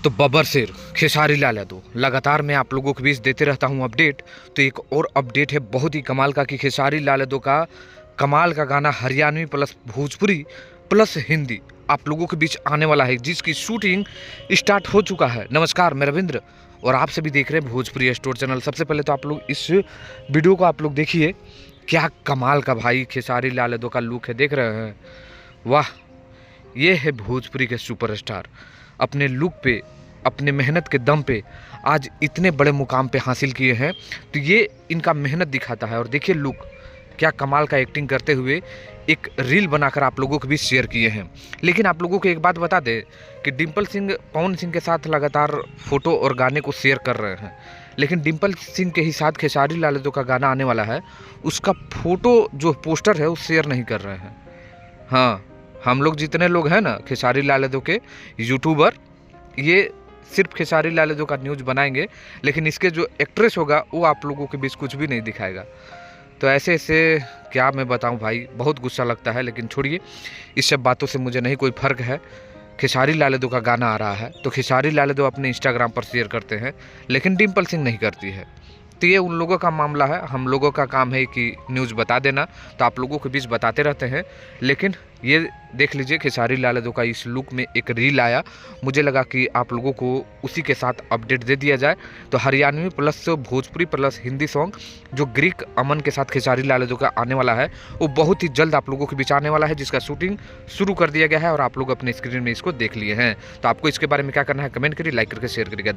तो बब्बर शेर खेसारी लाल यादव लगातार मैं आप लोगों के बीच देते रहता हूं अपडेट। तो एक और अपडेट है बहुत ही कमाल का कि खेसारी लाल यादव का कमाल का गाना हरियाणवी प्लस भोजपुरी प्लस हिंदी आप लोगों के बीच आने वाला है, जिसकी शूटिंग स्टार्ट हो चुका है। नमस्कार, मैं रविंद्र और आप सभी देख रहे हैं भोजपुरी स्टोर चैनल। सबसे पहले तो आप लोग इस वीडियो को आप लोग देखिए, क्या कमाल का भाई खेसारी लाल यादव का लुक है, देख रहे हैं। वाह, ये है भोजपुरी के सुपरस्टार। अपने लुक पे, अपने मेहनत के दम पे आज इतने बड़े मुकाम पे हासिल किए हैं, तो ये इनका मेहनत दिखाता है। और देखिए लुक, क्या कमाल का एक्टिंग करते हुए एक रील बनाकर आप लोगों के बीच शेयर किए हैं। लेकिन आप लोगों को एक बात बता दें कि डिम्पल सिंह पवन सिंह के साथ लगातार फोटो और गाने को शेयर कर रहे हैं, लेकिन डिम्पल सिंह के ही साथ खेसारी लाल यादव का गाना आने वाला है, उसका फोटो जो पोस्टर है वो शेयर नहीं कर रहे हैं। हाँ, हम लोग जितने लोग हैं ना खेसारी लाल यादव के यूट्यूबर, ये सिर्फ खेसारी लाल यादव का न्यूज़ बनाएंगे, लेकिन इसके जो एक्ट्रेस होगा वो आप लोगों के बीच कुछ भी नहीं दिखाएगा। तो ऐसे ऐसे क्या मैं बताऊं भाई, बहुत गुस्सा लगता है। लेकिन छोड़िए, इस सब बातों से मुझे नहीं कोई फ़र्क है। खेसारी लाल यादव का गाना आ रहा है तो खेसारी लाल यादव अपने इंस्टाग्राम पर शेयर करते हैं, लेकिन डिम्पल सिंह नहीं करती है। तो ये उन लोगों का मामला है, हम लोगों का काम है कि न्यूज़ बता देना, तो आप लोगों के बीच बताते रहते हैं। लेकिन ये देख लीजिए, खेसारी लाल यादव का इस लुक में एक रील आया, मुझे लगा कि आप लोगों को उसी के साथ अपडेट दे दिया जाए। तो Haryanvi plus Bhojpuri plus Hindi song जो ग्रीक अमन के साथ खेसारी लाल यादव का आने वाला है, वो बहुत ही जल्द आप लोगों के बीच आने वाला है, जिसका शूटिंग शुरू कर दिया गया है और आप लोग अपने स्क्रीन में इसको देख लिए हैं। तो आपको इसके बारे में क्या करना है, कमेंट करिए, लाइक करके शेयर करिएगा।